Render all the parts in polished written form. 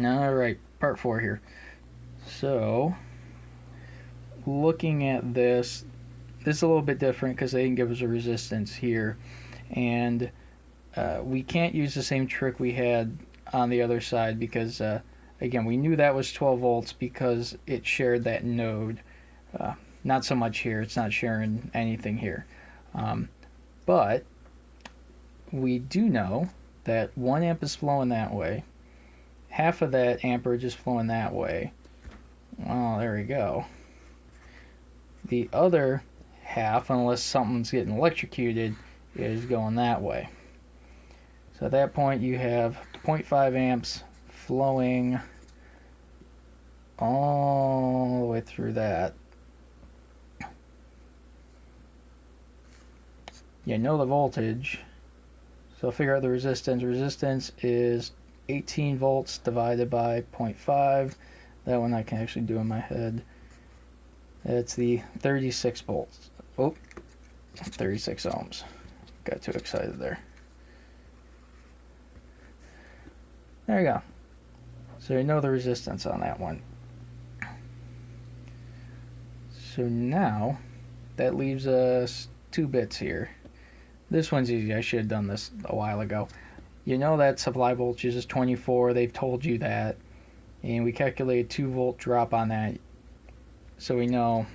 Alright, part 4 here. So, looking at this is a little bit different because they can give us a resistance here. And we can't use the same trick we had on the other side because, again, we knew that was 12 volts because it shared that node. Not so much here, it's not sharing anything here. But we do know that 1 amp is flowing that way, half of that amperage is flowing that way. Well, there we go. The other half, unless something's getting electrocuted, is going that way. So at that point you have 0.5 amps flowing all the way through that. You know the voltage, so figure out the resistance. Resistance is 18 volts divided by 0.5. That one I can actually do in my head. It's the 36 volts. Oh, 36 ohms. Got too excited there. There you go. So you know the resistance on that one. So now that leaves us 2 bits here. This one's easy. I should have done this a while ago. You know that supply voltage is 24. They've told you that. And we calculate a 2 volt drop on that. So we know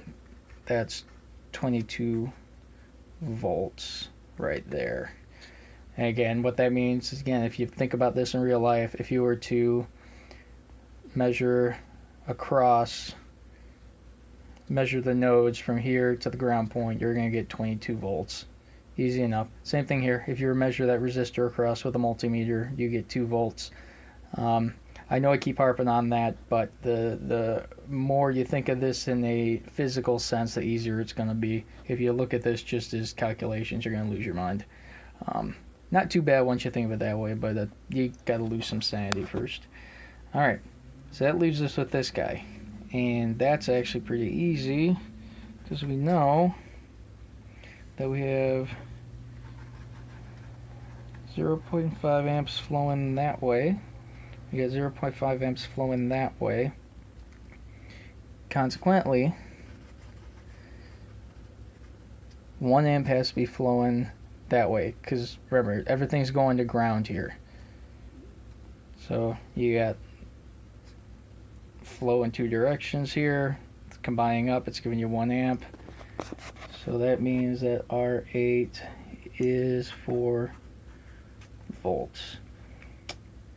that's 22 volts right there. And again, what that means is, again, if you think about this in real life, if you were to measure across, measure the nodes from here to the ground point, you're going to get 22 volts. Easy enough. Same thing here. If you were to measure that resistor across with a multimeter, you get 2 volts. I know I keep harping on that, but the more you think of this in a physical sense, the easier it's going to be. If you look at this just as calculations, you're going to lose your mind. Not too bad once you think of it that way, but you got to lose some sanity first. Alright, so that leaves us with this guy. And that's actually pretty easy, because we know that we have 0.5 amps flowing that way. We got 0.5 amps flowing that way. Consequently, 1 amp has to be flowing that way, because remember, everything's going to ground here. So you got flow in 2 directions here. It's combining up, it's giving you 1 amp. So that means that R8 is 4 volts.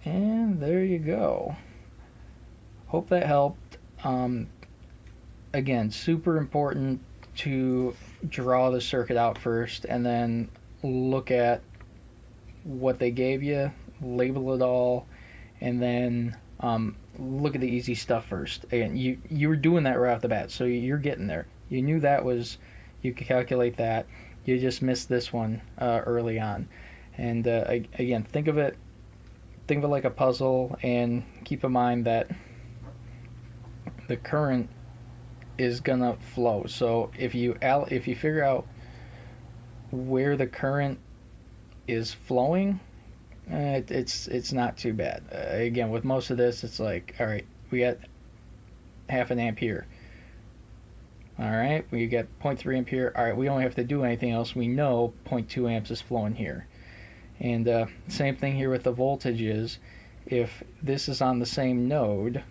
And there you go. Hope that helped. Again, super important to draw the circuit out first and then look at what they gave you, label it all, and then look at the easy stuff first. Again, you were doing that right off the bat, so you're getting there. You knew that was, you could calculate that. You just missed this one early on. And again, think of it like a puzzle, and keep in mind that the current is gonna flow. So if you figure out where the current is flowing, it's not too bad. Again, with most of this, it's like, all right, we got half an amp here. All right, we get 0.3 amp here. All right, we don't have to do anything else. We know 0.2 amps is flowing here. And same thing here with the voltages. If this is on the same node,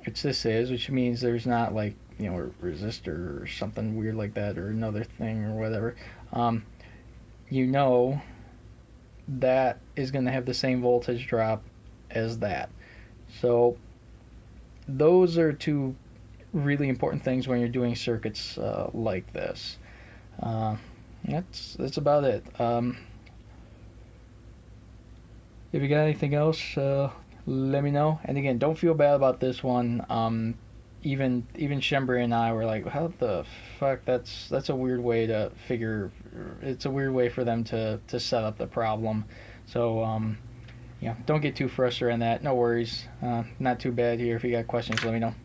which this is, which means there's not like, you know, a resistor or something weird like that, or another thing or whatever, you know that is going to have the same voltage drop as that. So those are 2 really important things when you're doing circuits like this. That's about it. If you got anything else, let me know. And again, don't feel bad about this one. Even Shembri and I were like, how the fuck? That's a weird way to figure. It's a weird way for them to set up the problem. So yeah, don't get too frustrated on that. No worries. Not too bad here. If you got questions, let me know.